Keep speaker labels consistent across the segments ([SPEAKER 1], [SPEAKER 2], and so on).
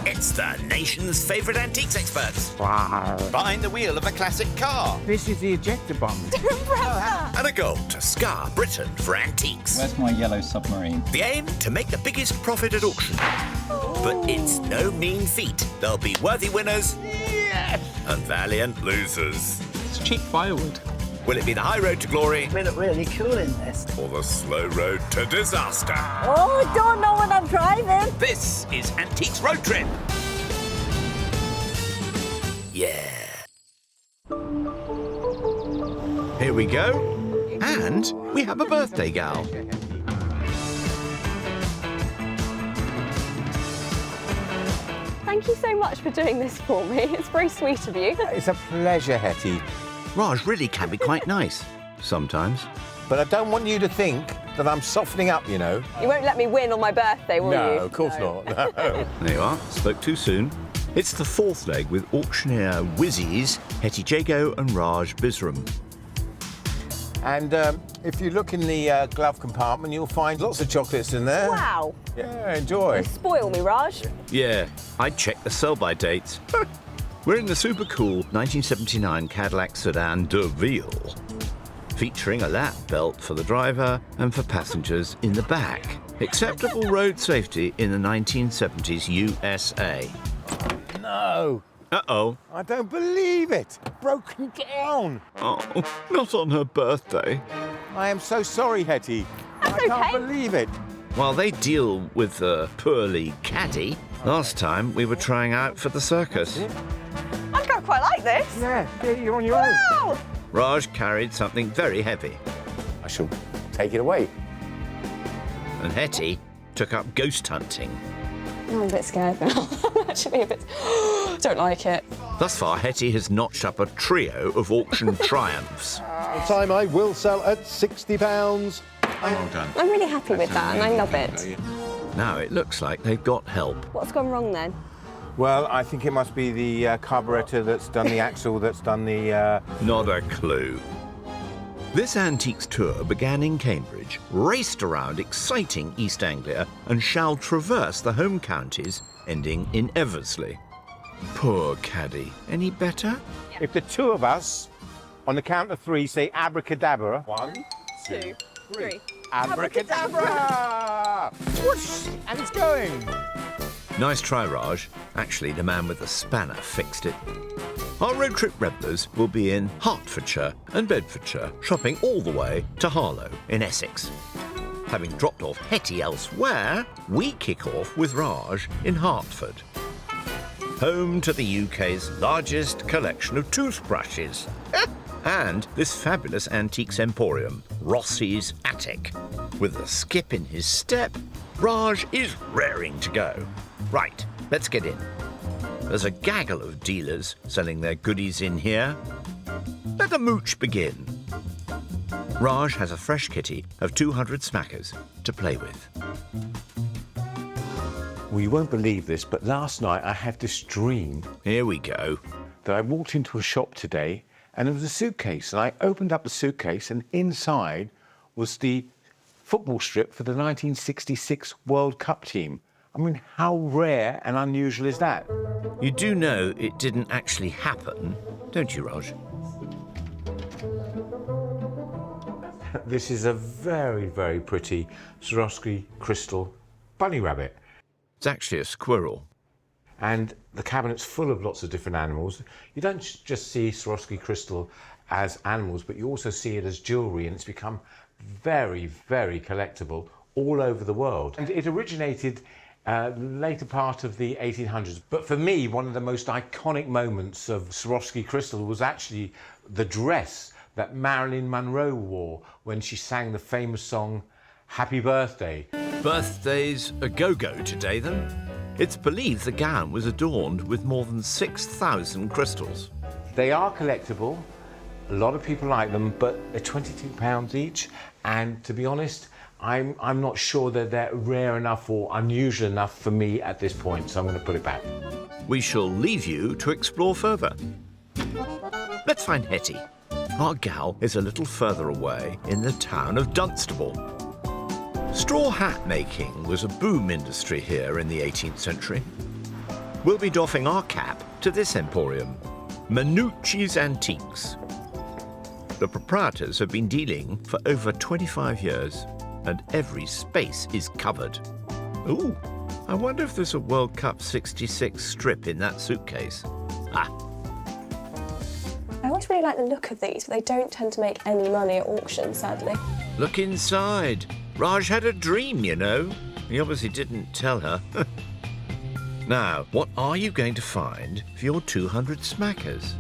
[SPEAKER 1] It's the nation's favourite antiques experts. Behind the wheel of a classic car.
[SPEAKER 2] This is the ejector button.
[SPEAKER 1] And a goal to scar Britain for antiques.
[SPEAKER 3] Where's my yellow submarine?
[SPEAKER 1] The aim to make the biggest profit at auction. But it's no mean feat. There'll be worthy winners and valiant losers.
[SPEAKER 3] It's cheap firewood.
[SPEAKER 1] Will it be the high road to glory
[SPEAKER 4] We look really cool in this.
[SPEAKER 1] or the slow road to disaster?
[SPEAKER 5] Oh, I don't know what I'm driving.
[SPEAKER 1] This is Antiques Road Trip. Yeah. Here we go. And we have a birthday gal.
[SPEAKER 6] Thank you so much for doing this for me. It's very sweet of you.
[SPEAKER 2] It's a pleasure, Hetty.
[SPEAKER 1] Raj really can be quite nice sometimes.
[SPEAKER 2] But I don't want you to think that I'm softening up, you know.
[SPEAKER 6] You won't let me win on my birthday, will you?
[SPEAKER 2] No, of course not. No.
[SPEAKER 1] There you are. Spoke too soon. It's the fourth leg with auctioneer whizzies Hetty Jago and Raj Bisram.
[SPEAKER 2] And if you look in the glove compartment, you'll find lots of chocolates in there.
[SPEAKER 6] Wow.
[SPEAKER 2] Yeah, enjoy.
[SPEAKER 6] Spoil me, Raj.
[SPEAKER 1] Yeah, I checked the sell-by dates. We're in the super cool 1979 Cadillac sedan DeVille, featuring a lap belt for the driver and for passengers in the back. Acceptable road safety in the 1970s USA.
[SPEAKER 2] No,
[SPEAKER 1] Uh-oh.
[SPEAKER 2] I don't believe it. Broken down.
[SPEAKER 1] Oh, not on her birthday.
[SPEAKER 2] I am so sorry, Hetty.
[SPEAKER 6] That's
[SPEAKER 2] I can't
[SPEAKER 6] okay.
[SPEAKER 2] believe it.
[SPEAKER 1] While they deal with the poorly caddy, last time we were trying out for the circus.
[SPEAKER 6] I quite like this.
[SPEAKER 2] Yeah, you're on your own.
[SPEAKER 6] Wow.
[SPEAKER 1] Raj carried something very heavy,
[SPEAKER 2] I shall take it away.
[SPEAKER 1] and Hetty took up ghost hunting.
[SPEAKER 6] I'm a bit scared now. I'm actually a bit... Don't like it.
[SPEAKER 1] Thus far, Hetty has notched up a trio of auction triumphs.
[SPEAKER 7] The time I will sell at £60.
[SPEAKER 1] Well done.
[SPEAKER 6] I'm really happy with that and I love it.
[SPEAKER 1] Now it looks like they've got help.
[SPEAKER 6] What's gone wrong then?
[SPEAKER 2] Well, I think it must be the carburettor that's done the axle, that's done the...
[SPEAKER 1] Not a clue. This antiques tour began in Cambridge, raced around exciting East Anglia, and shall traverse the home counties, ending in Eversley. Poor caddy. Any better?
[SPEAKER 2] If the two of us, on the count of three, say abracadabra. 1,
[SPEAKER 6] 2, 3.
[SPEAKER 2] Abracadabra! Whoosh! And it's going.
[SPEAKER 1] Nice try, Raj. Actually, the man with the spanner fixed it. Our road trip revellers will be in Hertfordshire and Bedfordshire, shopping all the way to Harlow in Essex. Having dropped off Hetty elsewhere, we kick off with Raj in Hertford, home to the UK's largest collection of toothbrushes. And this fabulous antiques emporium, Rossi's Attic. With a skip in his step, Raj is raring to go. Right, let's get in. There's a gaggle of dealers selling their goodies in here. Let the mooch begin. Raj has a fresh kitty of 200 smackers to play with.
[SPEAKER 2] Well, you won't believe this, but last night I had this dream
[SPEAKER 1] Here we go.
[SPEAKER 2] that I walked into a shop today and there was a suitcase, and I opened up the suitcase and inside was the football strip for the 1966 World Cup team. I mean, how rare and unusual is that?
[SPEAKER 1] You do know it didn't actually happen, don't you, Raj?
[SPEAKER 2] This is a very, very pretty Swarovski crystal bunny rabbit.
[SPEAKER 1] It's actually a squirrel.
[SPEAKER 2] And the cabinet's full of lots of different animals. You don't just see Swarovski crystal as animals, but you also see it as jewellery, and it's become very, very collectible all over the world. And it originated later part of the 1800s. But for me, one of the most iconic moments of Swarovski crystal was actually the dress that Marilyn Monroe wore when she sang the famous song, Happy Birthday.
[SPEAKER 1] Birthdays a go-go today, then? It's believed the gown was adorned with more than 6,000 crystals.
[SPEAKER 2] They are collectible. A lot of people like them, but they're £22 each. And to be honest, I'm not sure that they're rare enough or unusual enough for me at this point, so I'm going to put it back.
[SPEAKER 1] We shall leave you to explore further. Let's find Hetty. Our gal is a little further away in the town of Dunstable. Straw hat making was a boom industry here in the 18th century. We'll be doffing our cap to this emporium, Manucci's Antiques. The proprietors have been dealing for over 25 years, and every space is covered. Ooh, I wonder if there's a World Cup 66 strip in that suitcase. Ah,
[SPEAKER 6] I always really like the look of these, but they don't tend to make any money at auction, sadly.
[SPEAKER 1] look inside. Raj had a dream, you know. He obviously didn't tell her. Now, what are you going to find for your 200 smackers?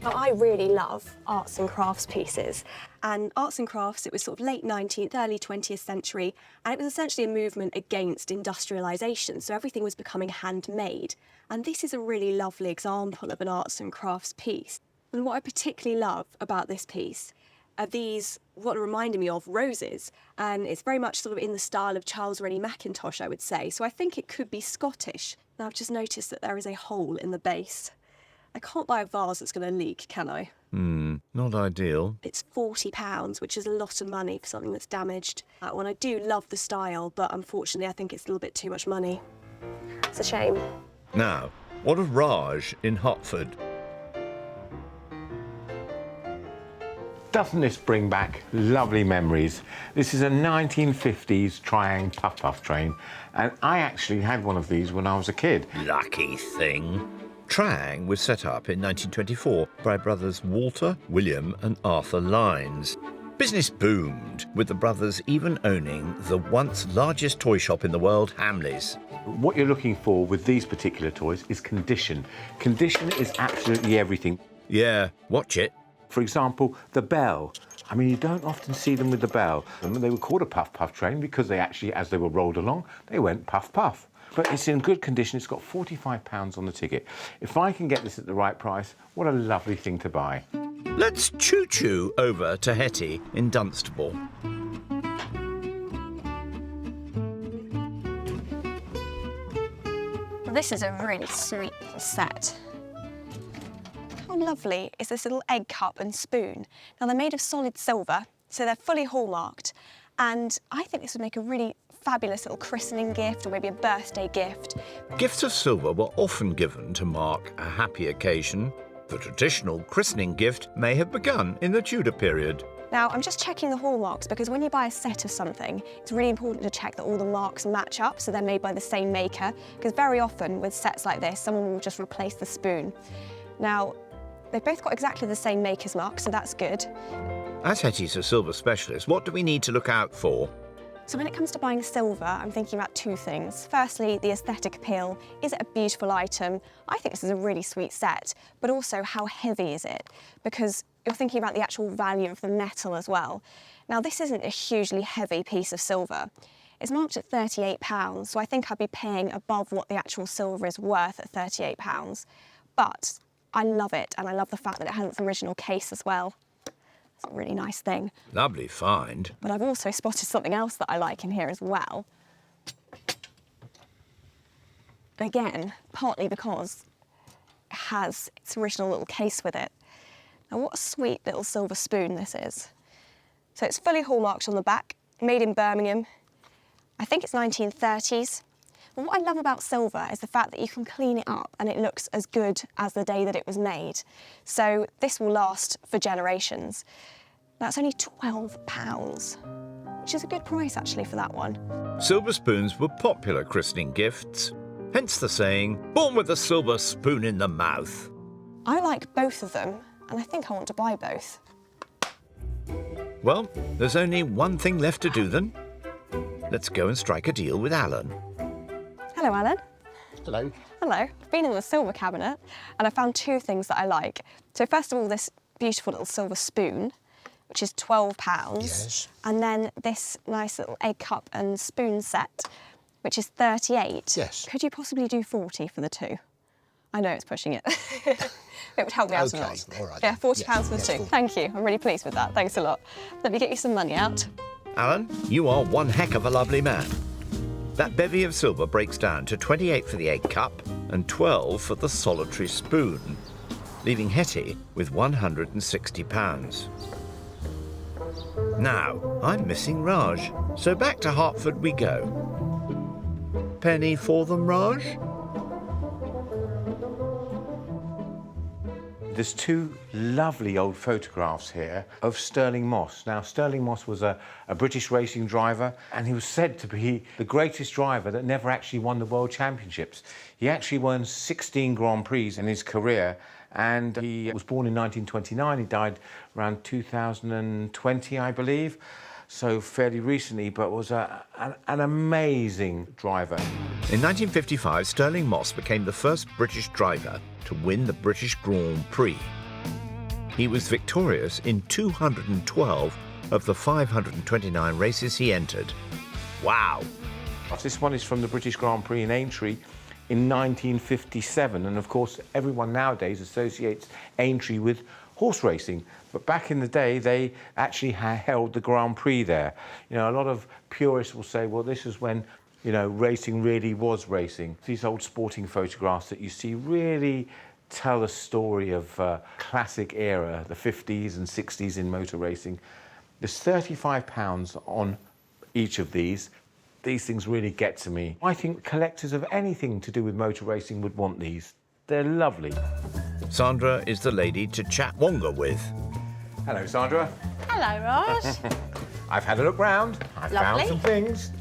[SPEAKER 6] Now, I really love arts and crafts pieces. And arts and crafts, it was sort of late 19th, early 20th century, and it was essentially a movement against industrialisation, so everything was becoming handmade. And this is a really lovely example of an arts and crafts piece. And what I particularly love about this piece are these, what reminded me of, roses. And it's very much sort of in the style of Charles Rennie Mackintosh, I would say. So I think it could be Scottish. Now, I've just noticed that there is a hole in the base. I can't buy a vase that's going to leak, can I?
[SPEAKER 1] Not ideal.
[SPEAKER 6] It's £40, which is a lot of money for something that's damaged. That one, I do love the style, but unfortunately I think it's a little bit too much money. It's a shame.
[SPEAKER 1] Now, what of Raj in Hertford?
[SPEAKER 2] Doesn't this bring back lovely memories? This is a 1950s Triang puff-puff train, and I actually had one of these when I was a kid.
[SPEAKER 1] Lucky thing. Triang was set up in 1924 by brothers Walter, William and Arthur Lines. Business boomed, with the brothers even owning the once largest toy shop in the world, Hamleys.
[SPEAKER 2] What you're looking for with these particular toys is condition. Condition is absolutely everything.
[SPEAKER 1] Yeah, watch it.
[SPEAKER 2] For example, the bell. I mean, you don't often see them with the bell. And they were called a puff-puff train because they actually, as they were rolled along, they went puff-puff. But it's in good condition. It's got £45 on the ticket. If I can get this at the right price, what a lovely thing to buy.
[SPEAKER 1] Let's choo-choo over to Hetty in Dunstable.
[SPEAKER 6] This is a really sweet set. How lovely is this little egg cup and spoon? Now, they're made of solid silver, so they're fully hallmarked. And I think this would make a really fabulous little christening gift or maybe a birthday gift.
[SPEAKER 1] Gifts of silver were often given to mark a happy occasion. The traditional christening gift may have begun in the Tudor period.
[SPEAKER 6] Now, I'm just checking the hallmarks because when you buy a set of something, it's really important to check that all the marks match up so they're made by the same maker, because very often with sets like this, someone will just replace the spoon. Now, they've both got exactly the same maker's mark, so that's good.
[SPEAKER 1] As Hetty's a silver specialist, what do we need to look out for?
[SPEAKER 6] So when it comes to buying silver, I'm thinking about two things. Firstly, the aesthetic appeal. Is it a beautiful item? I think this is a really sweet set, but also how heavy is it? Because you're thinking about the actual value of the metal as well. Now, this isn't a hugely heavy piece of silver. It's marked at £38, so I think I'd be paying above what the actual silver is worth at £38. But I love it, and I love the fact that it has its original case as well. It's a really nice thing.
[SPEAKER 1] Lovely find.
[SPEAKER 6] But I've also spotted something else that I like in here as well. Again, partly because it has its original little case with it. Now, what a sweet little silver spoon this is. So it's fully hallmarked on the back, made in Birmingham. I think it's 1930s. But what I love about silver is the fact that you can clean it up and it looks as good as the day that it was made. So this will last for generations. That's only £12, which is a good price actually for that one.
[SPEAKER 1] Silver spoons were popular christening gifts, hence the saying, born with a silver spoon in the mouth.
[SPEAKER 6] I like both of them, and I think I want to buy both.
[SPEAKER 1] Well, there's only one thing left to do then. Let's go and strike a deal with Alan.
[SPEAKER 6] Hello, Alan.
[SPEAKER 7] Hello.
[SPEAKER 6] Hello. I've been in the silver cabinet and I found two things that I like. So first of all, this beautiful little silver spoon, which is £12.
[SPEAKER 7] Yes.
[SPEAKER 6] And then this nice little egg cup and spoon set, which is £38.
[SPEAKER 7] Yes.
[SPEAKER 6] Could you possibly do 40 for the two? I know it's pushing it. It would help me out a
[SPEAKER 7] Okay,
[SPEAKER 6] lot.
[SPEAKER 7] all right
[SPEAKER 6] Yeah,
[SPEAKER 7] then.
[SPEAKER 6] £40
[SPEAKER 7] Yes,
[SPEAKER 6] for the
[SPEAKER 7] yes,
[SPEAKER 6] two.
[SPEAKER 7] 40.
[SPEAKER 6] Thank you. I'm really pleased with that. Thanks a lot. Let me get you some money out.
[SPEAKER 1] Alan, you are one heck of a lovely man. That bevy of silver breaks down to 28 for the egg cup and 12 for the solitary spoon, leaving Hetty with £160. Now, I'm missing Raj, so back to Hertford we go. Penny for them, Raj?
[SPEAKER 2] There's two lovely old photographs here of Stirling Moss. Now, Stirling Moss was a British racing driver, and he was said to be the greatest driver that never actually won the World Championships. He actually won 16 Grand Prix in his career, and he was born in 1929. He died around 2020, I believe, so fairly recently, but was an amazing driver.
[SPEAKER 1] In 1955, Stirling Moss became the first British driver to win the British Grand Prix. He was victorious in 212 of the 529 races he entered. Wow!
[SPEAKER 2] This one is from the British Grand Prix in Aintree in 1957, and of course everyone nowadays associates Aintree with horse racing, but back in the day they actually held the Grand Prix there. You know, a lot of purists will say, well, this is when, you know, racing really was racing. These old sporting photographs that you see really tell a story of classic era, the 50s and 60s in motor racing. There's £35 on each of these. These things really get to me. I think collectors of anything to do with motor racing would want these. They're lovely.
[SPEAKER 1] Sandra is the lady to chat wonga with.
[SPEAKER 2] Hello, Sandra.
[SPEAKER 4] Hello, Raj.
[SPEAKER 2] I've had a look round. I've found
[SPEAKER 4] Lovely.
[SPEAKER 2] some things.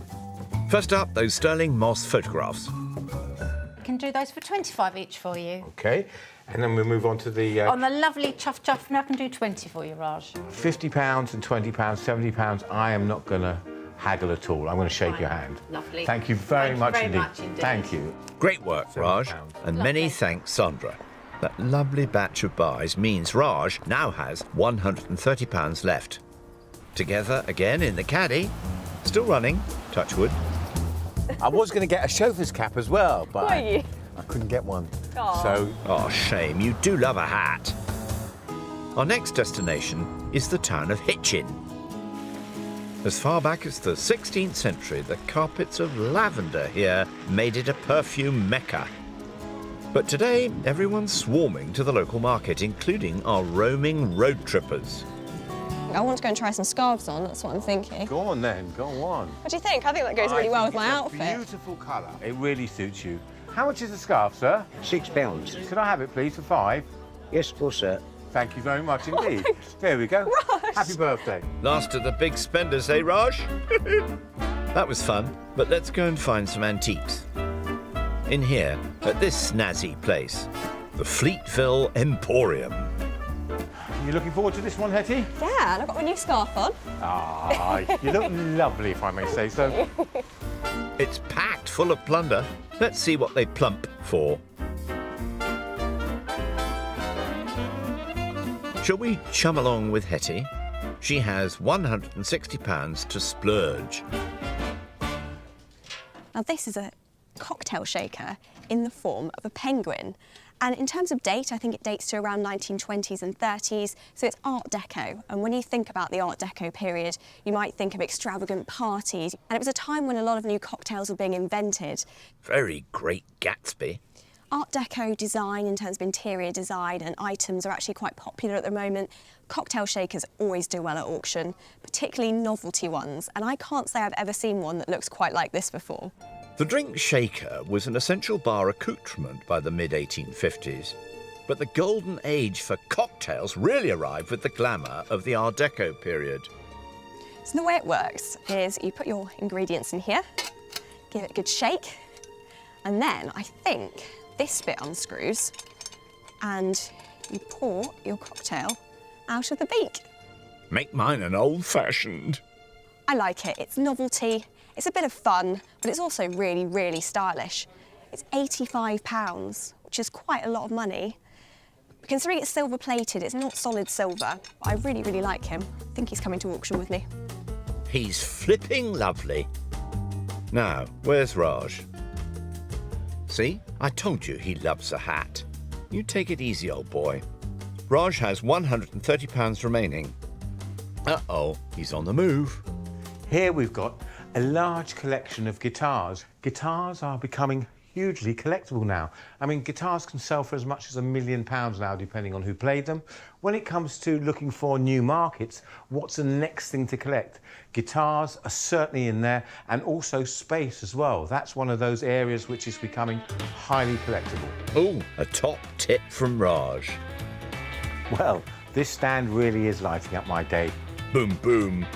[SPEAKER 1] First up, those Stirling Moss photographs.
[SPEAKER 4] I can do those for 25 each for you.
[SPEAKER 2] OK, and then we'll move on to the
[SPEAKER 4] On the lovely Chuff Chuff, now I can do 20 for you, Raj.
[SPEAKER 2] £50 and £20, £70. I am not going to haggle at all. I'm going to shake your hand.
[SPEAKER 4] Lovely.
[SPEAKER 2] Thank you very much indeed.
[SPEAKER 4] indeed.
[SPEAKER 2] Thank you.
[SPEAKER 1] Great work, Raj.
[SPEAKER 2] £70.
[SPEAKER 1] And
[SPEAKER 4] Lovely.
[SPEAKER 1] many thanks, Sandra. That lovely batch of buys means Raj now has £130 left. Together again in the caddy. Still running, touch wood.
[SPEAKER 2] I was going to get a chauffeur's cap as well, but
[SPEAKER 5] Were you?
[SPEAKER 2] I couldn't get one.
[SPEAKER 5] Aw.
[SPEAKER 2] So
[SPEAKER 1] Oh, shame, you do love a hat. Our next destination is the town of Hitchin. As far back as the 16th century, the carpets of lavender here made it a perfume mecca. But today, everyone's swarming to the local market, including our roaming road trippers.
[SPEAKER 8] I want to go and try some scarves on, that's what I'm thinking.
[SPEAKER 2] go on then, go on.
[SPEAKER 8] What do you think? I think that goes really well with my outfit.
[SPEAKER 2] Beautiful colour. It really suits you. How much is the scarf, sir?
[SPEAKER 9] £6.
[SPEAKER 2] Could I have it, please, for £5?
[SPEAKER 9] Yes, of course, sir.
[SPEAKER 2] Thank you very much indeed. There we go. Happy birthday.
[SPEAKER 1] Last of the big spenders, eh, Raj? That was fun, but let's go and find some antiques. In here, at this snazzy place, the Fleetville Emporium.
[SPEAKER 2] You looking forward to this one, Hetty?
[SPEAKER 8] Yeah, and I've got my new scarf on.
[SPEAKER 2] Ah, you look lovely, if I may say so.
[SPEAKER 1] It's packed full of plunder. Let's see what they plump for. Shall we chum along with Hetty? She has £160 to splurge.
[SPEAKER 6] Now, this is a cocktail shaker in the form of a penguin. And in terms of date, I think it dates to around 1920s and 30s, so it's Art Deco. And when you think about the Art Deco period, you might think of extravagant parties. And it was a time when a lot of new cocktails were being invented.
[SPEAKER 1] Very Great Gatsby.
[SPEAKER 6] Art Deco design, in terms of interior design and items, are actually quite popular at the moment. Cocktail shakers always do well at auction, particularly novelty ones. And I can't say I've ever seen one that looks quite like this before.
[SPEAKER 1] The drink shaker was an essential bar accoutrement by the mid-1850s. But the golden age for cocktails really arrived with the glamour of the Art Deco period.
[SPEAKER 6] So the way it works is you put your ingredients in here, give it a good shake, and then I think this bit unscrews and you pour your cocktail out of the beak.
[SPEAKER 1] Make mine an old-fashioned.
[SPEAKER 6] I like it. It's novelty, it's a bit of fun, but it's also really, really stylish. It's £85, which is quite a lot of money. But considering it's silver-plated, it's not solid silver. I really, really like him. I think he's coming to auction with me.
[SPEAKER 1] He's flipping lovely. Now, where's Raj? See, I told you he loves a hat. You take it easy, old boy. Raj has £130 remaining. Uh-oh, he's on the move.
[SPEAKER 2] Here we've got a large collection of guitars. Guitars are becoming hugely collectible now. I mean, guitars can sell for as much as £1 million now, depending on who played them. When it comes to looking for new markets, what's the next thing to collect? Guitars are certainly in there, and also space as well. That's one of those areas which is becoming highly collectible.
[SPEAKER 1] Oh, a top tip from Raj.
[SPEAKER 2] Well, this stand really is lighting up my day.
[SPEAKER 1] Boom, boom.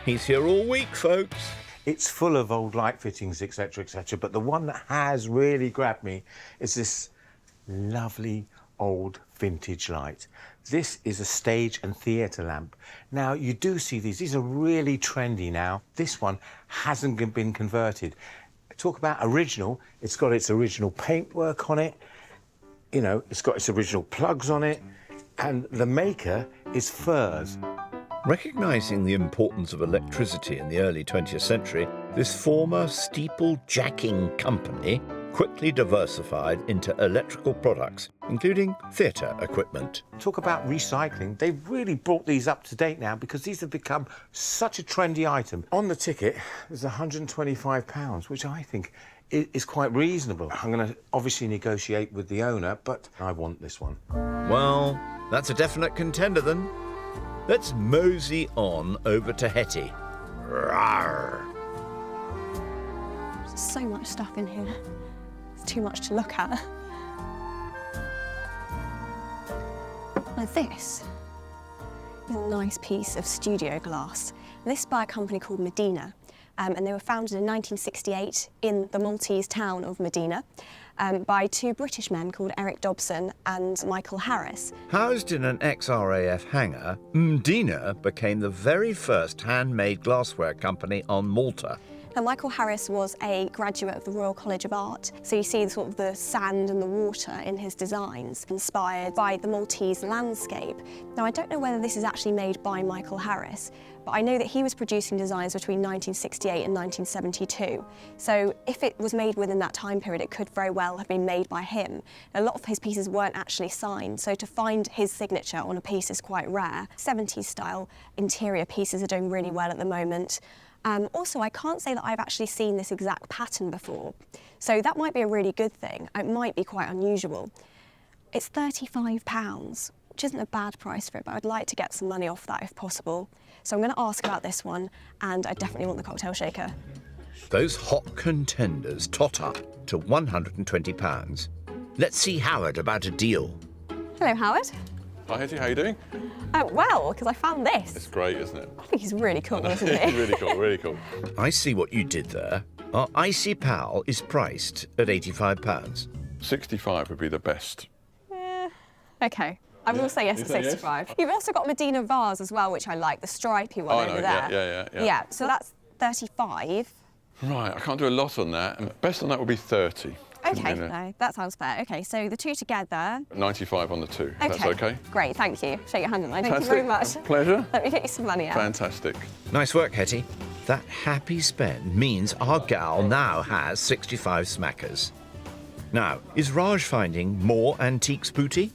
[SPEAKER 1] He's here all week, folks.
[SPEAKER 2] It's full of old light fittings, etc., etc., but the one that has really grabbed me is this lovely old vintage light. This is a stage and theatre lamp. Now, you do see these are really trendy now. This one hasn't been converted. Talk about original, it's got its original paintwork on it, you know, it's got its original plugs on it, and the maker is Furs.
[SPEAKER 1] Recognising the importance of electricity in the early 20th century, this former steeple-jacking company quickly diversified into electrical products, including theatre equipment.
[SPEAKER 2] Talk about recycling. They've really brought these up to date now because these have become such a trendy item. On the ticket, there's £125, which I think is quite reasonable. I'm going to obviously negotiate with the owner, but I want this one.
[SPEAKER 1] Well, that's a definite contender then. Let's mosey on over to Hetty. Rawr.
[SPEAKER 6] There's so much stuff in here. It's too much to look at. Now this is a nice piece of studio glass. This is by a company called Medina, and they were founded in 1968 in the Maltese town of Medina by two British men called Eric Dobson and Michael Harris.
[SPEAKER 1] Housed in an ex-RAF hangar, Medina became the very first handmade glassware company on Malta.
[SPEAKER 6] Now, Michael Harris was a graduate of the Royal College of Art, so you see sort of the sand and the water in his designs, inspired by the Maltese landscape. Now, I don't know whether this is actually made by Michael Harris, but I know that he was producing designs between 1968 and 1972. So if it was made within that time period, it could very well have been made by him. A lot of his pieces weren't actually signed, so to find his signature on a piece is quite rare. 70s style interior pieces are doing really well at the moment. Also, I can't say that I've actually seen this exact pattern before, so that might be a really good thing. It might be quite unusual. It's £35, which isn't a bad price for it, but I'd like to get some money off that if possible. So I'm going to ask about this one, and I definitely want the cocktail shaker.
[SPEAKER 1] Those hot contenders tot up to £120. Let's see Howard about a deal.
[SPEAKER 6] Hello, Howard.
[SPEAKER 10] Hi, Hetty, how you doing?
[SPEAKER 6] Well, because I found this.
[SPEAKER 10] It's great, isn't it?
[SPEAKER 6] I think he's really cool, isn't he?
[SPEAKER 10] Really cool, really cool.
[SPEAKER 1] I see what you did there. Our Icy Pal is priced at £85.
[SPEAKER 10] 65 would be the best.
[SPEAKER 6] OK. I will say yes to 65. You've also got Medina vase as well, which I like, the stripy one over there.
[SPEAKER 10] Yeah.
[SPEAKER 6] So that's 35.
[SPEAKER 10] Right, I can't do a lot on that. And best on that would be 30.
[SPEAKER 6] OK, no, that sounds fair. OK, so the two together.
[SPEAKER 10] 95 on the two, if that's OK?
[SPEAKER 6] Great, thank you. Shake your hand on mine. Thank you very much.
[SPEAKER 10] Pleasure.
[SPEAKER 6] Let me get you some money out.
[SPEAKER 10] Fantastic.
[SPEAKER 1] Nice work, Hetty. That happy spend means our gal now has 65 smackers. Now, is Raj finding more antiques booty?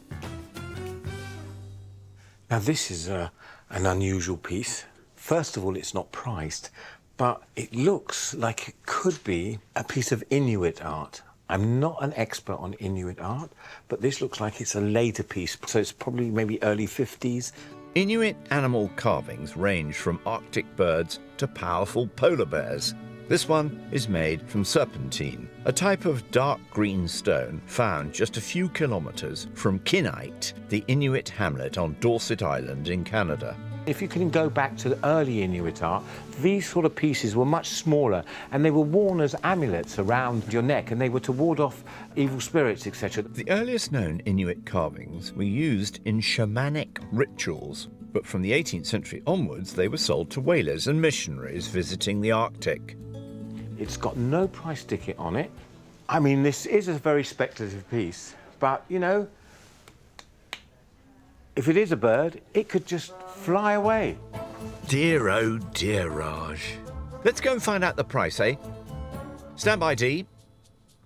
[SPEAKER 2] Now, this is an unusual piece. First of all, it's not priced, but it looks like it could be a piece of Inuit art. I'm not an expert on Inuit art, but this looks like it's a later piece, so it's probably maybe early 50s.
[SPEAKER 1] Inuit animal carvings range from Arctic birds to powerful polar bears. This one is made from serpentine, a type of dark green stone found just a few kilometres from Kinnight, the Inuit hamlet on Dorset Island in Canada.
[SPEAKER 2] If you can go back to the early Inuit art, these sort of pieces were much smaller and they were worn as amulets around your neck and they were to ward off evil spirits, etc.
[SPEAKER 1] The earliest known Inuit carvings were used in shamanic rituals, but from the 18th century onwards they were sold to whalers and missionaries visiting the Arctic.
[SPEAKER 2] It's got no price ticket on it. I mean, this is a very speculative piece, but, you know, if it is a bird, it could just fly away.
[SPEAKER 1] Dear, oh dear, Raj. Let's go and find out the price, eh? Stand by, Dee.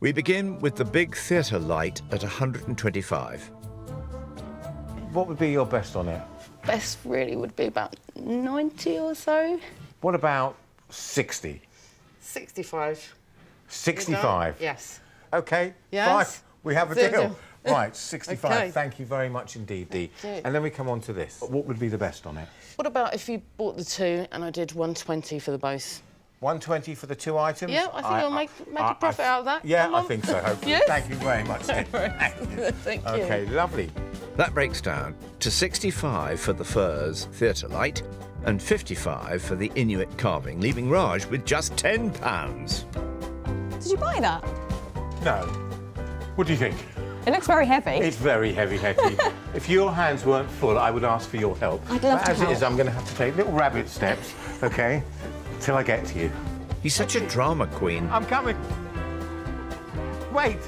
[SPEAKER 1] We begin with the big theatre light at 125.
[SPEAKER 2] What would be your best on it?
[SPEAKER 11] Best really would be about 90 or so.
[SPEAKER 2] What about 60?
[SPEAKER 11] 65.
[SPEAKER 2] 65?
[SPEAKER 11] Yes.
[SPEAKER 2] Okay.
[SPEAKER 11] Yes.
[SPEAKER 2] Fine. We have a
[SPEAKER 11] Deal.
[SPEAKER 2] deal. Right, 65.
[SPEAKER 11] Okay.
[SPEAKER 2] Thank you very much indeed, Dee.
[SPEAKER 11] Thank you.
[SPEAKER 2] And then we come on to this. What would be the best on it?
[SPEAKER 11] What about if you bought the two and I did 120 for the both?
[SPEAKER 2] 120 for the 2 items?
[SPEAKER 11] Yeah, I think you'll make a profit out of that.
[SPEAKER 2] Yeah,
[SPEAKER 11] Come
[SPEAKER 2] I
[SPEAKER 11] on.
[SPEAKER 2] think so, hopefully.
[SPEAKER 11] Yes.
[SPEAKER 2] Thank you very much. Thank you.
[SPEAKER 11] Thank you.
[SPEAKER 2] Okay, lovely.
[SPEAKER 1] That breaks down to 65 for the Furs theatre light and 55 for the Inuit carving, leaving Raj with just £10.
[SPEAKER 8] Did you buy that?
[SPEAKER 2] No. What do you think?
[SPEAKER 8] It looks very heavy.
[SPEAKER 2] It's very heavy, Hetty. If your hands weren't full, I would ask for your help.
[SPEAKER 8] I'd love
[SPEAKER 2] but
[SPEAKER 8] to
[SPEAKER 2] as it is,
[SPEAKER 8] help.
[SPEAKER 2] I'm going to have to take little rabbit steps, OK, till I get to you.
[SPEAKER 1] He's such a drama queen.
[SPEAKER 2] I'm coming. Wait.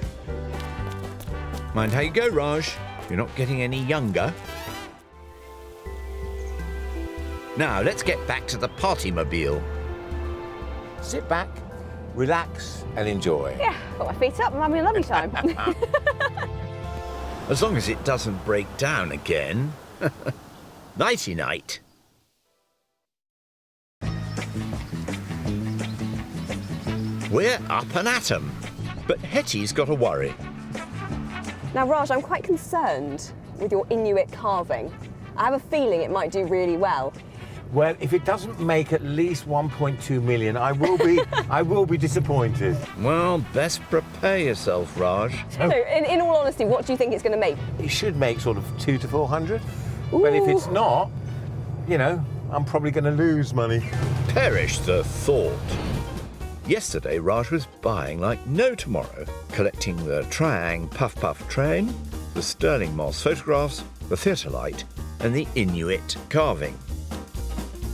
[SPEAKER 1] Mind how you go, Raj. You're not getting any younger. Now, let's get back to the party-mobile.
[SPEAKER 2] Sit back, relax and enjoy.
[SPEAKER 5] Yeah, got my feet up. I'm having a lovely time.
[SPEAKER 1] As long as it doesn't break down again. Nighty-night. We're up and at 'em. But Hetty's got a worry.
[SPEAKER 8] Now, Raj, I'm quite concerned with your Inuit carving. I have a feeling it might do really well.
[SPEAKER 2] Well, if it doesn't make at least 1.2 million, I will be disappointed.
[SPEAKER 1] Well, best prepare yourself, Raj.
[SPEAKER 8] So, in all honesty, what do you think it's going to make?
[SPEAKER 2] It should make sort of 200 to 400. But if it's not, you know, I'm probably going to lose money.
[SPEAKER 1] Perish the thought. Yesterday, Raj was buying like no tomorrow, collecting the Triang Puff Puff train, the Stirling Moss photographs, the theatre light, and the Inuit carving.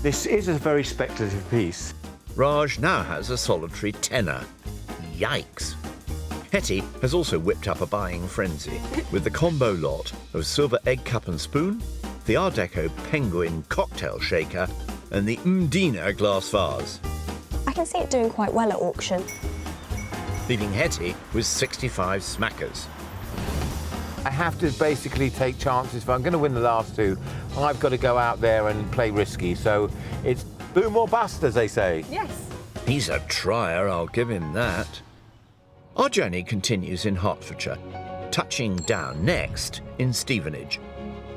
[SPEAKER 2] This is a very speculative piece.
[SPEAKER 1] Raj now has a solitary tenner. Yikes. Hetty has also whipped up a buying frenzy with the combo lot of silver egg cup and spoon, the Art Deco penguin cocktail shaker, and the Mdina glass vase,
[SPEAKER 8] I can see it doing quite well at auction.
[SPEAKER 1] leaving Hetty with 65 smackers.
[SPEAKER 2] I have to basically take chances. If I'm going to win the last two, I've got to go out there and play risky. So it's boom or bust, as they say.
[SPEAKER 8] Yes.
[SPEAKER 1] He's a trier, I'll give him that. Our journey continues in Hertfordshire, touching down next in Stevenage.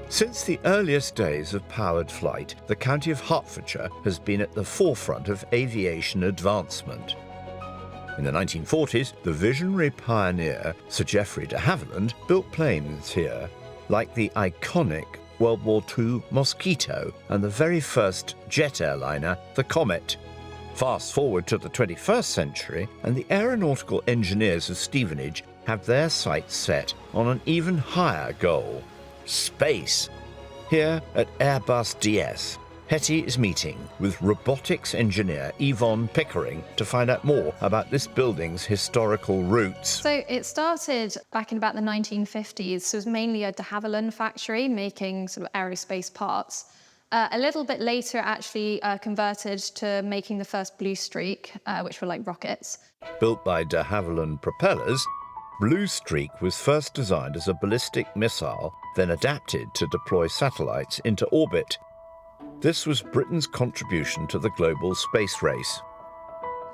[SPEAKER 1] Since the earliest days of powered flight, the county of Hertfordshire has been at the forefront of aviation advancement. In the 1940s, the visionary pioneer Sir Geoffrey de Havilland built planes here, like the iconic World War II Mosquito and the very first jet airliner, the Comet. Fast forward to the 21st century, and the aeronautical engineers of Stevenage have their sights set on an even higher goal: space. Here at Airbus DS, Hetty is meeting with robotics engineer Yvonne Pickering to find out more about this building's historical roots.
[SPEAKER 12] So it started back in about the 1950s. So it was mainly a de Havilland factory making sort of aerospace parts. A little bit later, actually converted to making the first Blue Streak, which were like rockets.
[SPEAKER 1] Built by de Havilland propellers, Blue Streak was first designed as a ballistic missile, then adapted to deploy satellites into orbit. This was Britain's contribution to the global space race.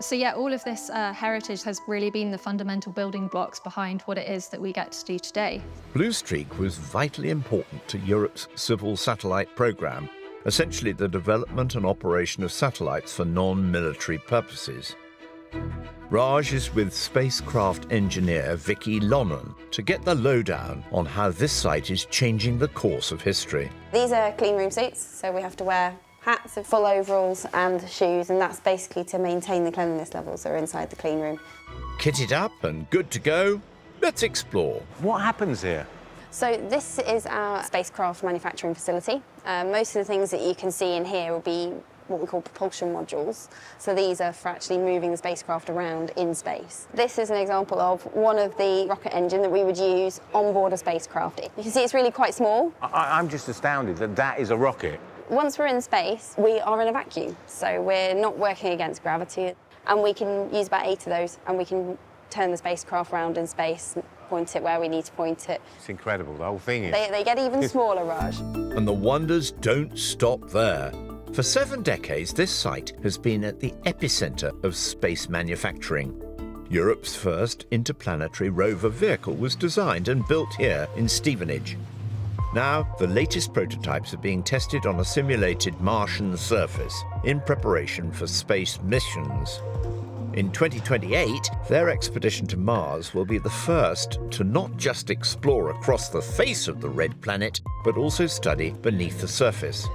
[SPEAKER 12] So yeah, all of this heritage has really been the fundamental building blocks behind what it is that we get to do today.
[SPEAKER 1] Blue Streak was vitally important to Europe's civil satellite program, essentially the development and operation of satellites for non-military purposes. Raj is with spacecraft engineer Vicky Lonnan to get the lowdown on how this site is changing the course of history.
[SPEAKER 8] These are clean room suits, so we have to wear hats, full overalls and shoes, and that's basically to maintain the cleanliness levels that are inside the clean room.
[SPEAKER 1] Kitted up and good to go, let's explore.
[SPEAKER 2] What happens here?
[SPEAKER 8] So this is our spacecraft manufacturing facility. Most of the things that you can see in here will be what we call propulsion modules. So these are for actually moving the spacecraft around in space. This is an example of one of the rocket engine that we would use on board a spacecraft. You can see it's really quite small.
[SPEAKER 2] I'm just astounded that that is a rocket.
[SPEAKER 8] Once we're in space, we are in a vacuum. So we're not working against gravity. And we can use about 8 of those, and we can turn the spacecraft around in space, point it where we need to point it.
[SPEAKER 2] It's incredible, the whole thing is.
[SPEAKER 8] They get even smaller, Raj.
[SPEAKER 1] And the wonders don't stop there. For 7 decades, this site has been at the epicenter of space manufacturing. Europe's first interplanetary rover vehicle was designed and built here in Stevenage. Now, the latest prototypes are being tested on a simulated Martian surface in preparation for space missions. In 2028, their expedition to Mars will be the first to not just explore across the face of the red planet, but also study beneath the surface.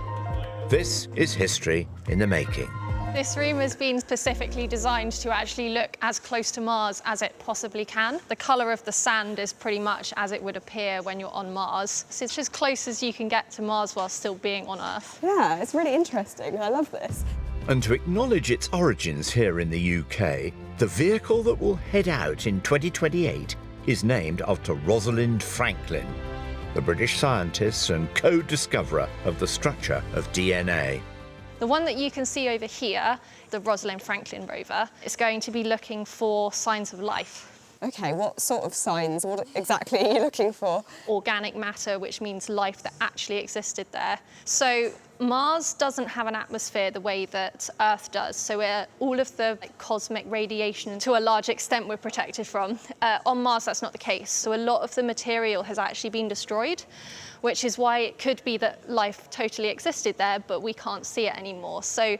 [SPEAKER 1] This is history in the making.
[SPEAKER 12] This room has been specifically designed to actually look as close to Mars as it possibly can. The colour of the sand is pretty much as it would appear when you're on Mars. So it's as close as you can get to Mars while still being on Earth.
[SPEAKER 5] Yeah, it's really interesting. I love this.
[SPEAKER 1] And to acknowledge its origins here in the UK, the vehicle that will head out in 2028 is named after Rosalind Franklin, the British scientist and co-discoverer of the structure of DNA.
[SPEAKER 12] The one that you can see over here, the Rosalind Franklin rover, is going to be looking for signs of life.
[SPEAKER 5] Okay, what sort of signs? What exactly are you looking for?
[SPEAKER 12] Organic matter, which means life that actually existed there. So Mars doesn't have an atmosphere the way that Earth does, so all of the cosmic radiation, to a large extent, we're protected from. On Mars, that's not the case. So a lot of the material has actually been destroyed, which is why it could be that life totally existed there, but we can't see it anymore. So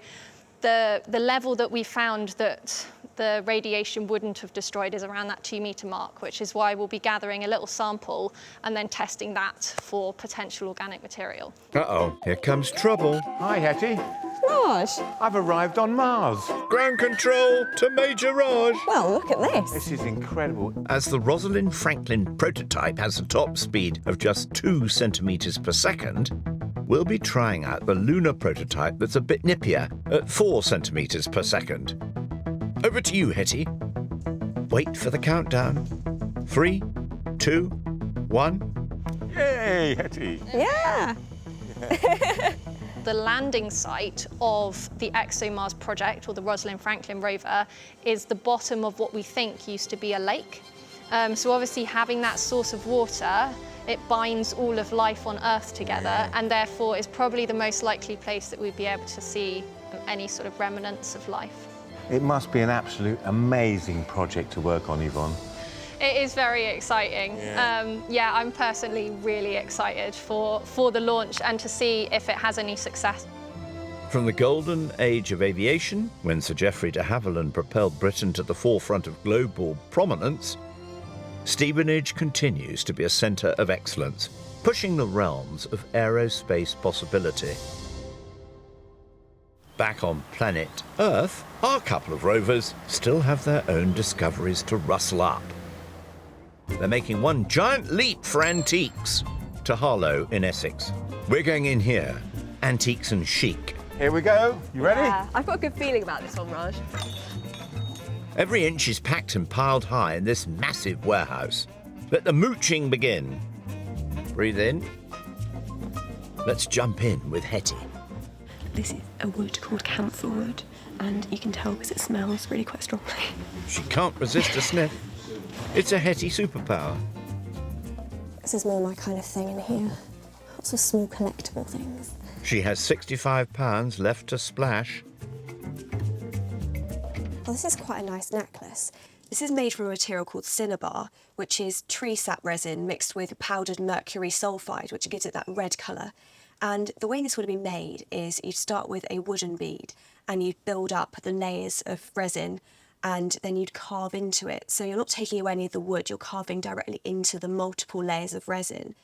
[SPEAKER 12] the level that we found that the radiation wouldn't have destroyed is around that 2-metre mark, which is why we'll be gathering a little sample and then testing that for potential organic material.
[SPEAKER 1] Uh-oh, here comes trouble.
[SPEAKER 2] Hi, Hetty.
[SPEAKER 5] Raj.
[SPEAKER 2] I've arrived on Mars.
[SPEAKER 1] Ground control to Major Raj.
[SPEAKER 5] Well, look at this.
[SPEAKER 2] This is incredible.
[SPEAKER 1] As the Rosalind Franklin prototype has a top speed of just 2 centimetres per second, we'll be trying out the lunar prototype that's a bit nippier at 4 centimetres per second. Over to you, Hetty. Wait for the countdown. 3, 2, 1.
[SPEAKER 2] Yay, Hetty.
[SPEAKER 5] Yeah.
[SPEAKER 12] The landing site of the ExoMars project, or the Rosalind Franklin rover, is the bottom of what we think used to be a lake. So obviously having that source of water, it binds all of life on Earth together, and therefore is probably the most likely place that we'd be able to see any sort of remnants of life.
[SPEAKER 2] It must be an absolute amazing project to work on, Yvonne.
[SPEAKER 12] It is very exciting. Yeah, I'm personally really excited for the launch and to see if it has any success.
[SPEAKER 1] From the golden age of aviation, when Sir Geoffrey de Havilland propelled Britain to the forefront of global prominence, Stevenage continues to be a centre of excellence, pushing the realms of aerospace possibility. Back on planet Earth, our couple of rovers still have their own discoveries to rustle up. They're making one giant leap for antiques to Harlow in Essex. We're going in here, antiques and chic.
[SPEAKER 2] Here we go. You ready?
[SPEAKER 5] Yeah, I've got a good feeling about this one, Raj.
[SPEAKER 1] Every inch is packed and piled high in this massive warehouse. Let the mooching begin. Breathe in. Let's jump in with Hetty.
[SPEAKER 6] This is a wood called camphor wood, and you can tell because it smells really quite strongly.
[SPEAKER 1] She can't resist a sniff. It's a Hetty superpower.
[SPEAKER 8] This is more my kind of thing in here. Lots of small collectible things.
[SPEAKER 1] She has £65 left to splash.
[SPEAKER 6] Well, this is quite a nice necklace. This is made from a material called cinnabar, which is tree sap resin mixed with powdered mercury sulfide, which gives it that red colour. And the way this would have been made is you'd start with a wooden bead and you'd build up the layers of resin and then you'd carve into it. So you're not taking away any of the wood, you're carving directly into the multiple layers of resin.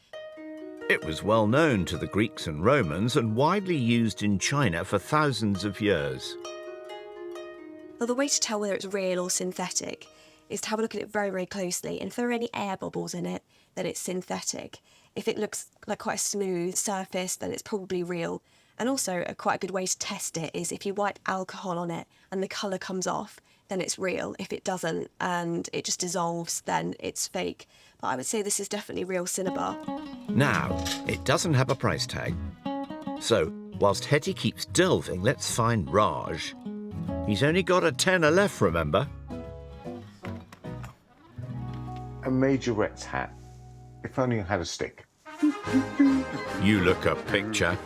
[SPEAKER 1] It was well known to the Greeks and Romans and widely used in China for thousands of years.
[SPEAKER 6] Well, the way to tell whether it's real or synthetic is to have a look at it very, very closely. And if there are any air bubbles in it, then it's synthetic. If it looks like quite a smooth surface, then it's probably real. And also, quite a good way to test it is if you wipe alcohol on it and the colour comes off, then it's real. If it doesn't and it just dissolves, then it's fake. But I would say this is definitely real cinnabar.
[SPEAKER 1] Now, it doesn't have a price tag. So, whilst Hetty keeps delving, let's find Raj. He's only got a tenner left, remember?
[SPEAKER 2] A Majorette's hat. If only I had a stick.
[SPEAKER 1] You look a picture.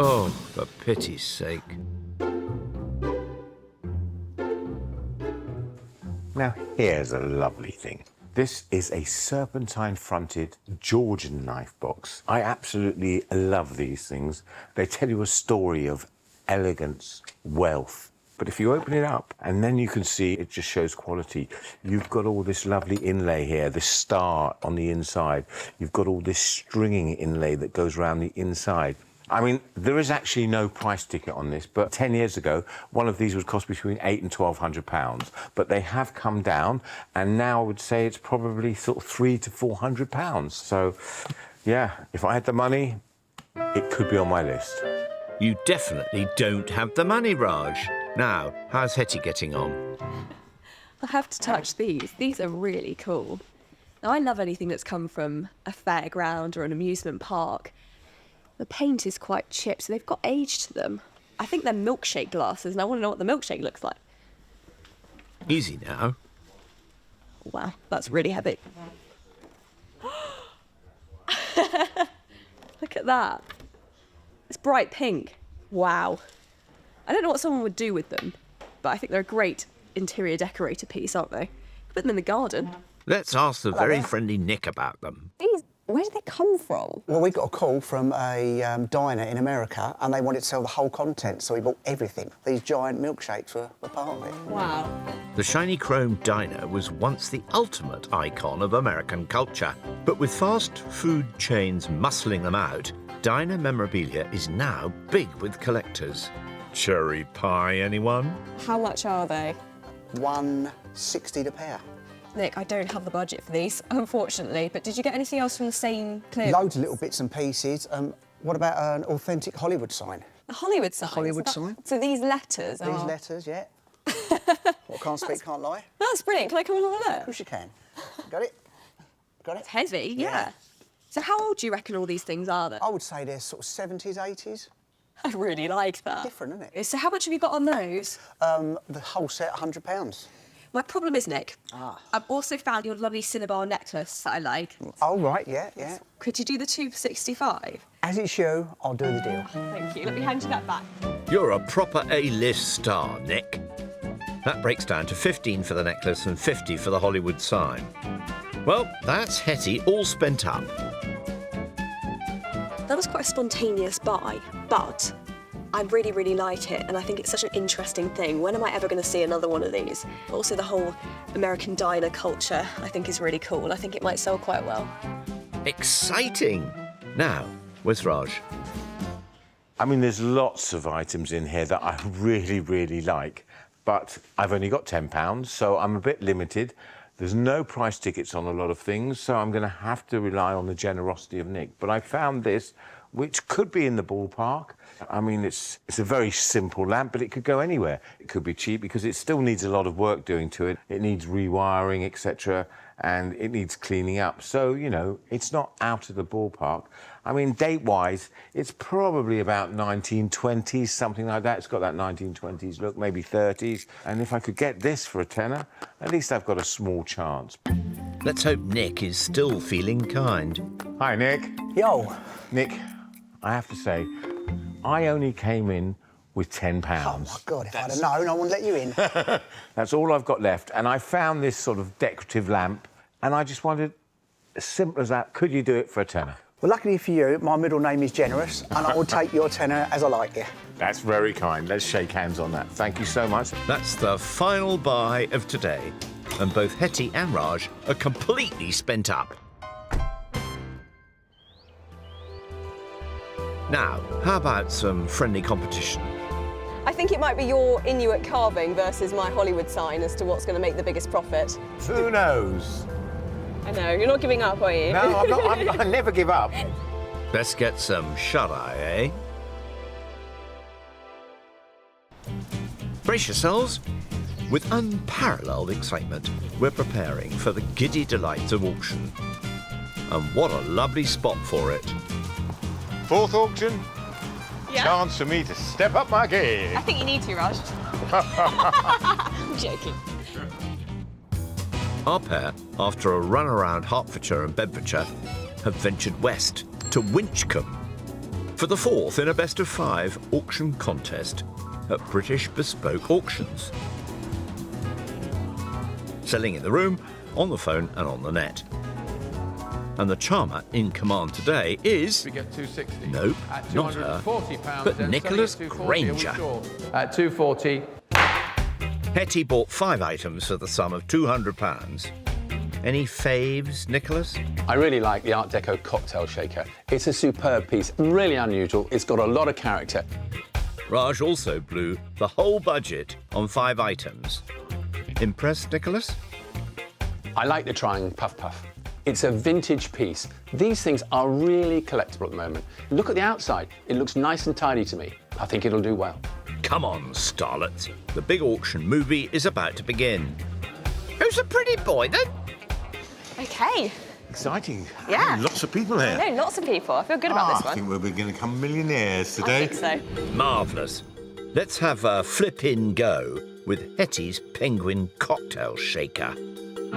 [SPEAKER 1] Oh, for pity's sake.
[SPEAKER 2] Now, here's a lovely thing. This is a serpentine-fronted Georgian knife box. I absolutely love these things. They tell you a story of elegance, wealth. But if you open it up, and then you can see it just shows quality. You've got all this lovely inlay here, this star on the inside. You've got all this stringing inlay that goes around the inside. I mean, there is actually no price ticket on this, but 10 years ago, one of these would cost between £800 and £1,200. But they have come down, and now I would say it's probably sort of £300 to £400. So, yeah, if I had the money, it could be on my list.
[SPEAKER 1] You definitely don't have the money, Raj. Now, how's Hetty getting on?
[SPEAKER 6] I have to touch these. These are really cool. Now, I love anything that's come from a fairground or an amusement park. The paint is quite chipped, so they've got age to them. I think they're milkshake glasses, and I want to know what the milkshake looks like.
[SPEAKER 1] Easy now.
[SPEAKER 6] Wow, that's really heavy. Look at that. It's bright pink. Wow. I don't know what someone would do with them, but I think they're a great interior decorator piece, aren't they? Put them in the garden.
[SPEAKER 1] Let's ask the very friendly Nick about them.
[SPEAKER 8] These, where did they come from?
[SPEAKER 9] Well, we got a call from a diner in America and they wanted to sell the whole content, so we bought everything. These giant milkshakes were part of it.
[SPEAKER 6] Wow.
[SPEAKER 1] The shiny chrome diner was once the ultimate icon of American culture. But with fast food chains muscling them out, diner memorabilia is now big with collectors. Cherry pie, anyone?
[SPEAKER 5] How much are they?
[SPEAKER 9] $1.60 a pair.
[SPEAKER 6] Nick, I don't have the budget for these, unfortunately, but did you get anything else from the same clip?
[SPEAKER 9] Loads of little bits and pieces. What about an authentic Hollywood sign?
[SPEAKER 6] A Hollywood sign?
[SPEAKER 9] Hollywood sign.
[SPEAKER 5] So these letters are...
[SPEAKER 9] These letters, yeah. What, can't speak, can't lie?
[SPEAKER 5] That's brilliant. Can I come and have a
[SPEAKER 9] Of
[SPEAKER 5] look?
[SPEAKER 9] course you can. Got it? Got it?
[SPEAKER 6] It's heavy, yeah.
[SPEAKER 9] Yeah.
[SPEAKER 6] So how old do you reckon all these things are then?
[SPEAKER 9] I would say they're sort of 70s, 80s.
[SPEAKER 6] I really like that.
[SPEAKER 9] Different, isn't it?
[SPEAKER 6] So how much have you got on those?
[SPEAKER 9] The whole set, £100.
[SPEAKER 6] My problem is, Nick, I've also found your lovely Cinnabar necklace that I like.
[SPEAKER 9] Oh, right, yeah, yeah.
[SPEAKER 6] Could you do the 2 for 65?
[SPEAKER 9] As it's you, I'll do the deal.
[SPEAKER 6] Thank you. Let me hand you that back.
[SPEAKER 1] You're a proper A-list star, Nick. That breaks down to 15 for the necklace and 50 for the Hollywood sign. Well, that's Hetty all spent up.
[SPEAKER 6] That was quite a spontaneous buy, but I really, really like it, and I think it's such an interesting thing. When am I ever going to see another one of these? Also, the whole American diner culture, I think, is really cool. I think it might sell quite well.
[SPEAKER 1] Exciting! Now, where's Raj?
[SPEAKER 2] I mean, there's lots of items in here that I really, really like, but I've only got £10, so I'm a bit limited. There's no price tickets on a lot of things, so I'm going to have to rely on the generosity of Nick. But I found this, which could be in the ballpark. I mean, it's a very simple lamp, but it could go anywhere. It could be cheap because it still needs a lot of work doing to it. It needs rewiring, etc., and it needs cleaning up. So, you know, it's not out of the ballpark. I mean, date-wise, it's probably about 1920s, something like that. It's got that 1920s look, maybe 30s. And if I could get this for a tenner, at least I've got a small chance.
[SPEAKER 1] Let's hope Nick is still feeling kind.
[SPEAKER 2] Hi, Nick.
[SPEAKER 9] Yo.
[SPEAKER 2] Nick, I have to say, I only came in with £10.
[SPEAKER 9] Oh, my God, if I'd have known, I wouldn't let you in.
[SPEAKER 2] That's all I've got left. And I found this sort of decorative lamp, and I just wondered, as simple as that, could you do it for a tenner?
[SPEAKER 9] Well, luckily for you, my middle name is Generous, and I will take your tenner as I like you.
[SPEAKER 2] That's very kind. Let's shake hands on that. Thank you so much.
[SPEAKER 1] That's the final buy of today, and both Hetty and Raj are completely spent up. Now, how about some friendly competition?
[SPEAKER 5] I think it might be your Inuit carving versus my Hollywood sign as to what's going to make the biggest profit.
[SPEAKER 2] Who knows?
[SPEAKER 5] I know, you're not giving up, are you?
[SPEAKER 2] No, I'm not. I never give up.
[SPEAKER 1] Let's get some shut-eye, eh? Brace yourselves. With unparalleled excitement, we're preparing for the giddy delights of auction. And what a lovely spot for it.
[SPEAKER 2] Fourth auction.
[SPEAKER 5] Yeah?
[SPEAKER 2] Chance for me to step up my game.
[SPEAKER 5] I think you need to, Raj. I'm joking.
[SPEAKER 1] Our pair, after a run around Hertfordshire and Bedfordshire, have ventured west to Winchcombe for the fourth in a best-of-5 auction contest at British Bespoke Auctions. selling in the room, on the phone and on the net. And the charmer in command today is...
[SPEAKER 10] We get 260.
[SPEAKER 1] Nope,
[SPEAKER 10] At
[SPEAKER 1] not her,
[SPEAKER 10] £240,
[SPEAKER 1] but
[SPEAKER 10] then
[SPEAKER 1] Nicholas
[SPEAKER 10] selling at 240,
[SPEAKER 1] Granger.
[SPEAKER 10] are we sure? At 240.
[SPEAKER 1] Hetty bought 5 items for the sum of £200. Any faves, Nicholas?
[SPEAKER 13] I really like the Art Deco cocktail shaker. It's a superb piece, really unusual. It's got a lot of character.
[SPEAKER 1] Raj also blew the whole budget on 5 items. Impressed, Nicholas?
[SPEAKER 13] I like the Trying Puff Puff. It's a vintage piece. These things are really collectible at the moment. Look at the outside. It looks nice and tidy to me. I think it'll do well.
[SPEAKER 1] Come on, starlets. The big auction movie is about to begin. Who's the pretty boy, then?
[SPEAKER 5] OK.
[SPEAKER 14] Exciting.
[SPEAKER 5] Yeah.
[SPEAKER 14] Lots of people here.
[SPEAKER 5] I know, lots of people. I feel good about this
[SPEAKER 14] I
[SPEAKER 5] one.
[SPEAKER 14] think we're going to become millionaires today.
[SPEAKER 5] I think so.
[SPEAKER 1] Marvellous. Let's have a flip-in go with Hetty's Penguin Cocktail Shaker.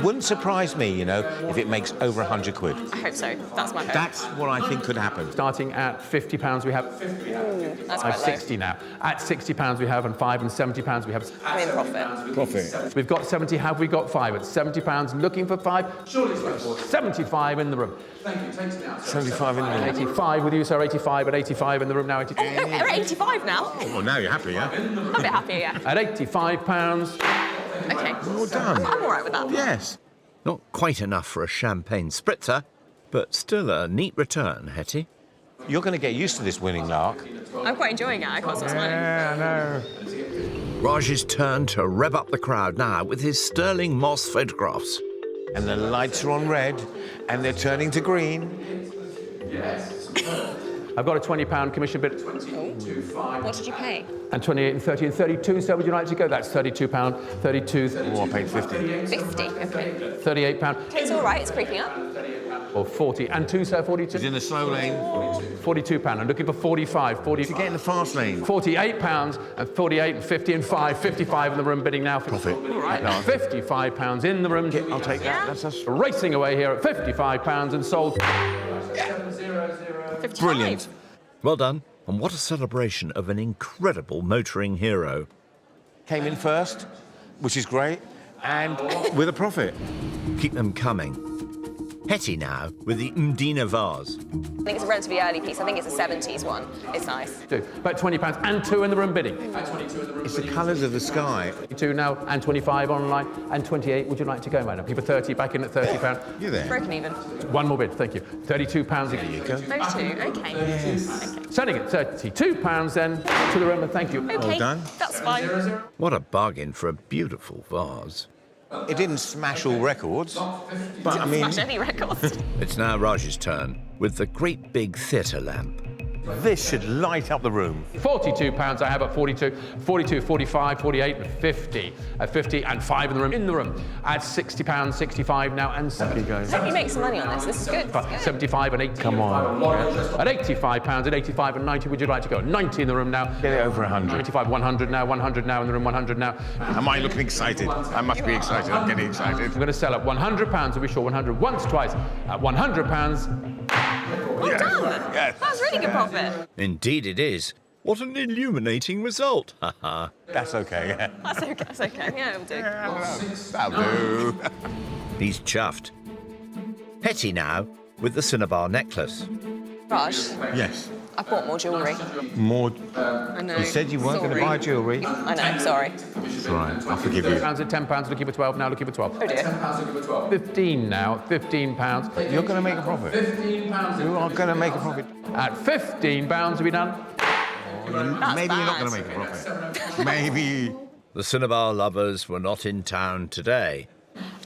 [SPEAKER 2] Wouldn't surprise me, you know, if it makes over 100 quid.
[SPEAKER 5] I hope so. That's my hope.
[SPEAKER 14] That's what I think could happen.
[SPEAKER 10] Starting at £50, we have...
[SPEAKER 5] That's
[SPEAKER 10] I have
[SPEAKER 5] quite low.
[SPEAKER 10] 60 now. At £60 we have, and 5 and £70 we have.
[SPEAKER 5] I'm in profit.
[SPEAKER 14] Profit.
[SPEAKER 10] We've got 70, have we got 5? At £70, looking for 5. Surely it's 75 in the room. Thank you, takes me out.
[SPEAKER 14] 75 in the room.
[SPEAKER 10] 85 with you, sir, 85 at 85 in the room now. 82.
[SPEAKER 5] Oh, we're at 85 now.
[SPEAKER 14] Well, now you're happy, yeah?
[SPEAKER 5] I'm a bit happier, yeah.
[SPEAKER 10] At £85.
[SPEAKER 5] OK.
[SPEAKER 14] Well done.
[SPEAKER 5] I'm all right with that.
[SPEAKER 14] Yes.
[SPEAKER 1] Not quite enough for a champagne spritzer, but still a neat return, Hetty.
[SPEAKER 2] You're going to get used to this winning lark.
[SPEAKER 5] I'm quite enjoying it. I can't stop smiling.
[SPEAKER 2] Yeah, I know.
[SPEAKER 1] Raj's turn to rev up the crowd now with his Sterling Moss photographs.
[SPEAKER 2] And the lights are on red, and they're turning to green.
[SPEAKER 10] I've got a £20 commission bid.
[SPEAKER 5] What did you pay?
[SPEAKER 10] And 28 and 30 and 32, so would you like to go? That's £32, 32...
[SPEAKER 14] Oh, I paid 50.
[SPEAKER 5] 50, OK.
[SPEAKER 10] £38,
[SPEAKER 5] It's all right. It's creeping up.
[SPEAKER 10] or 40, and 2, sir, 42?
[SPEAKER 14] He's in the slow lane.
[SPEAKER 10] £42. I'm looking for 45, 40...
[SPEAKER 14] To get in the fast lane.
[SPEAKER 10] £48 and 48 and 50 and 5, 55 in the room bidding now.
[SPEAKER 14] Profit.
[SPEAKER 10] All right. £55 in the room.
[SPEAKER 14] I'll take that. That's us.
[SPEAKER 10] Racing away here at £55 and sold.
[SPEAKER 5] 55.
[SPEAKER 14] Brilliant.
[SPEAKER 1] Well done, and what a celebration of an incredible motoring hero.
[SPEAKER 2] Came in first, which is great, and with a profit.
[SPEAKER 1] Keep them coming. Hetty now with the Mdina vase.
[SPEAKER 5] I think it's a relatively early piece. I think it's a 70s one. It's nice.
[SPEAKER 10] About £20 and 2 in the room bidding.
[SPEAKER 14] It's the colours of the sky.
[SPEAKER 10] 2 now and 25 online and 28. Would you like to go, madam? People 30 back in at £30.
[SPEAKER 14] You're there.
[SPEAKER 5] Broken even.
[SPEAKER 10] One more bid, thank you. £32
[SPEAKER 14] There you go.
[SPEAKER 5] 32, OK.
[SPEAKER 14] Yes.
[SPEAKER 5] Okay.
[SPEAKER 10] Selling at £32 then to the room, and thank you.
[SPEAKER 5] OK,
[SPEAKER 14] Well done.
[SPEAKER 5] that's fine.
[SPEAKER 1] What a bargain for a beautiful vase.
[SPEAKER 2] It didn't smash all records, but I mean,
[SPEAKER 5] Smash any records.
[SPEAKER 1] It's now Raj's turn with the great big theatre lamp.
[SPEAKER 2] this should light up the room.
[SPEAKER 10] £42 I have at 42, 42, 45, 48, and 50. At 50 and 5 in the room. In the room. At £60, 65 now, and 70 guys.
[SPEAKER 5] Hope you make some money on this. This is good. This is good.
[SPEAKER 10] 75 and 80.
[SPEAKER 2] Come on.
[SPEAKER 10] At £85, at 85 and 90, would you like to go? 90 in the room now.
[SPEAKER 2] Get it over 100.
[SPEAKER 10] 95, 100 now, 100 now in the room, 100 now.
[SPEAKER 14] Am I looking excited? I must be excited. I'm getting excited.
[SPEAKER 10] I'm going to sell at £100, to be sure, 100 once, twice. At £100.
[SPEAKER 5] Well done.
[SPEAKER 14] Yes.
[SPEAKER 5] That's really good profit.
[SPEAKER 1] Indeed it is. What an illuminating result. Ha ha.
[SPEAKER 2] That's okay, yeah.
[SPEAKER 5] That's okay. That's okay. Yeah, it'll do.
[SPEAKER 14] That'll do.
[SPEAKER 1] He's chuffed. Hetty now with the Cinnabar necklace.
[SPEAKER 5] Raj,
[SPEAKER 14] Yes.
[SPEAKER 5] I bought more jewellery.
[SPEAKER 2] More.
[SPEAKER 5] I know.
[SPEAKER 2] You said you weren't going to
[SPEAKER 5] Sorry.
[SPEAKER 2] buy jewellery.
[SPEAKER 5] I know, sorry.
[SPEAKER 14] That's right. I'll forgive you.
[SPEAKER 10] Pounds at £10, looking for 12 now, looking for 12.
[SPEAKER 5] Oh dear.
[SPEAKER 10] 15 now, £15.
[SPEAKER 2] You're going to make a profit.
[SPEAKER 10] £15.
[SPEAKER 2] You are going to make a profit.
[SPEAKER 10] At £15, are we done?
[SPEAKER 14] Maybe you're not going to make a profit. Maybe.
[SPEAKER 1] The Cinnabar lovers were not in town today.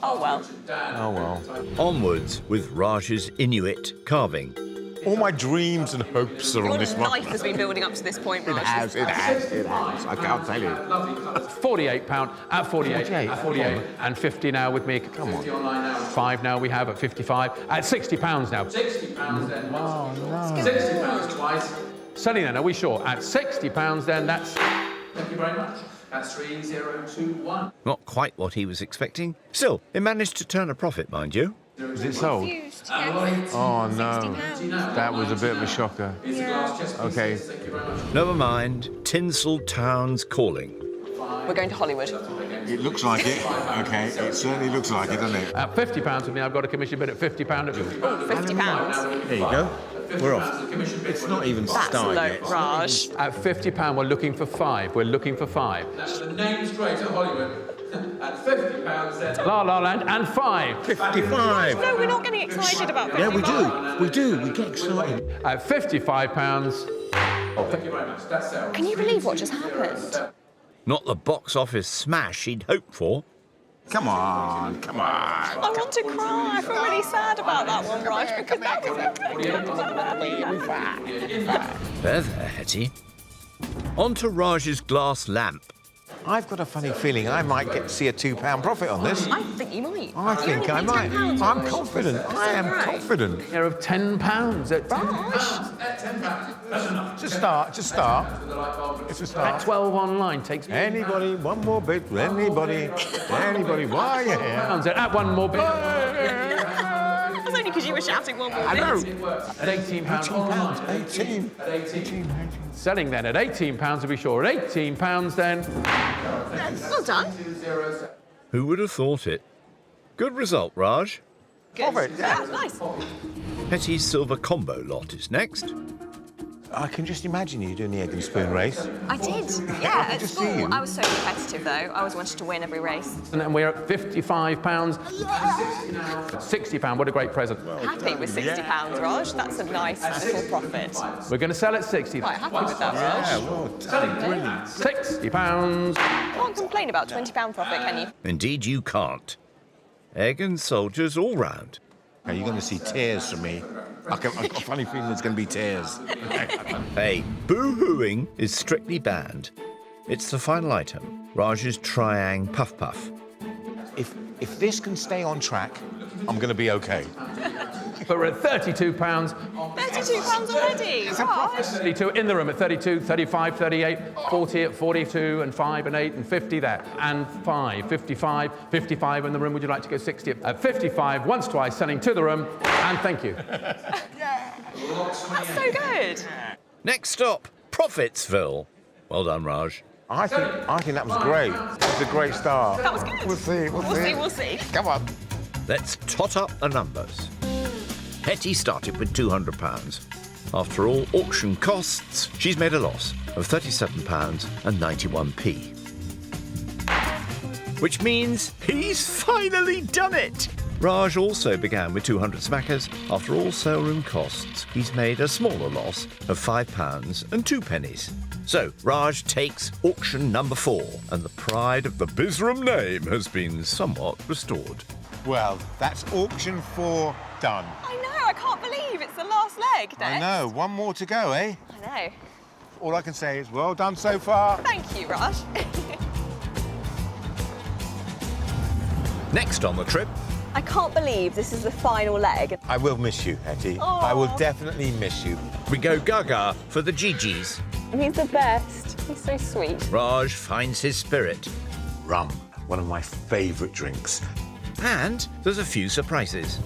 [SPEAKER 5] Oh well.
[SPEAKER 2] Oh, well.
[SPEAKER 1] Onwards with Raj's Inuit carving.
[SPEAKER 14] All my dreams and hopes are
[SPEAKER 5] Your
[SPEAKER 14] on this
[SPEAKER 5] life
[SPEAKER 14] one.
[SPEAKER 5] has been building up to this point,
[SPEAKER 14] It
[SPEAKER 5] Raj.
[SPEAKER 14] has, it has, it has. I can't tell you.
[SPEAKER 10] £48 at 48, at 48, and 50 now with me. Come on. 5 now we have at 55, at £60 now. £60 then. Oh, no. £60 twice. Selling then, are we sure? At £60 then, that's... Thank you very much. That's 3021.
[SPEAKER 1] Not quite what he was expecting. Still, it managed to turn a profit, mind you.
[SPEAKER 2] Is it sold? Oh, no. That was a bit of a shocker. Okay.
[SPEAKER 1] Never mind. Tinsel Town's calling.
[SPEAKER 5] We're going to Hollywood.
[SPEAKER 14] It looks like it. OK, it certainly looks like it, doesn't it?
[SPEAKER 10] At £50 with me, I've got a commission bid at £50 of yours.
[SPEAKER 5] £50.
[SPEAKER 14] There you go. We're off. It's not even
[SPEAKER 5] That's
[SPEAKER 14] started
[SPEAKER 5] low,
[SPEAKER 14] yet.
[SPEAKER 5] Raj.
[SPEAKER 10] At £50, we're looking for 5. We're looking for 5.
[SPEAKER 15] The name's great at Hollywood. At £50 then.
[SPEAKER 10] La La Land and 5.
[SPEAKER 14] 55.
[SPEAKER 5] No, we're not getting excited about 50.
[SPEAKER 14] Yeah, we do. We do. We get excited.
[SPEAKER 10] At £55.
[SPEAKER 15] Thank you very much. That's Sarah.
[SPEAKER 5] Can you believe what just happened?
[SPEAKER 1] Not the box office smash he'd hoped for.
[SPEAKER 14] Come on, come on.
[SPEAKER 5] I want to cry. I feel really sad about that one, Raj, because that was
[SPEAKER 1] There, Hetty. On to Raj's glass lamp.
[SPEAKER 14] I've got a funny feeling I might get to see a £2 profit on this.
[SPEAKER 5] I think you might.
[SPEAKER 14] I think I might. I'm confident. I am confident.
[SPEAKER 10] Here of £10 at
[SPEAKER 14] Just start. It's a start.
[SPEAKER 10] At 12 online takes
[SPEAKER 14] Anybody, one more bit. Anybody, why are you here?
[SPEAKER 10] At one more bit.
[SPEAKER 5] That's only because you were shouting one more
[SPEAKER 14] I know.
[SPEAKER 10] At £18 online.
[SPEAKER 14] 18.
[SPEAKER 10] Selling then at £18 to be sure. At £18 then.
[SPEAKER 5] Well done.
[SPEAKER 1] Who would have thought it? Good result, Raj.
[SPEAKER 14] Profit, yeah.
[SPEAKER 5] Nice.
[SPEAKER 1] Hetty's silver combo lot is next.
[SPEAKER 14] I can just imagine you doing the egg and spoon race.
[SPEAKER 5] I did. Yeah, at
[SPEAKER 14] to see
[SPEAKER 5] school.
[SPEAKER 14] you.
[SPEAKER 5] I was so competitive, though. I always wanted to win every race.
[SPEAKER 10] And then we're at £55. £60. What a great present.
[SPEAKER 5] Happy with £60, Raj. That's a nice little profit.
[SPEAKER 10] We're going to sell at 60.
[SPEAKER 5] Quite happy with that, Raj.
[SPEAKER 14] Yeah, well done. Brilliant.
[SPEAKER 10] £60.
[SPEAKER 5] Can't complain about £20 profit, can you?
[SPEAKER 1] Indeed you can't. Egg and soldiers all round.
[SPEAKER 14] Are you going to see tears from me? I've got a funny feeling there's going to be tears.
[SPEAKER 1] Hey, boo-hooing is strictly banned. It's the final item, Raj's Triang Puff Puff.
[SPEAKER 14] If this can stay on track, I'm going to be OK.
[SPEAKER 10] But we're at £32.
[SPEAKER 5] £32 already. Raj.
[SPEAKER 10] 32 in the room at 32, 35, 38, 40 at 42, and 5 and 8 and 50 there. And 5, 55, 55 in the room. Would you like to go 60? At 55, once, twice, selling to the room. And thank you.
[SPEAKER 5] That's so good.
[SPEAKER 1] Next stop, Profitsville. Well done, Raj.
[SPEAKER 14] I think that was great. It was a great start.
[SPEAKER 5] That was good.
[SPEAKER 14] We'll see. Come on.
[SPEAKER 1] Let's tot up the numbers. Hetty started with £200. After all auction costs, she's made a loss of £37 and 91p. Which means he's finally done it! Raj also began with 200 smackers. After all sale room costs, he's made a smaller loss of £5 and 2 pennies. So, Raj takes auction number 4, and the pride of the Bisram name has been somewhat restored.
[SPEAKER 14] Well, that's auction 4 done.
[SPEAKER 5] I know, I can't believe it's the last leg, Des.
[SPEAKER 14] I know. One more to go, eh?
[SPEAKER 5] I know.
[SPEAKER 14] All I can say is well done so far.
[SPEAKER 5] Thank you, Raj.
[SPEAKER 1] Next on the trip,
[SPEAKER 5] I can't believe this is the final leg.
[SPEAKER 14] I will miss you, Hetty.
[SPEAKER 5] Aw.
[SPEAKER 14] I will definitely miss you.
[SPEAKER 1] we go gaga for the GGs.
[SPEAKER 8] He's the best. He's so sweet.
[SPEAKER 1] Raj finds his spirit.
[SPEAKER 14] Rum, one of my favourite drinks.
[SPEAKER 1] And there's a few surprises.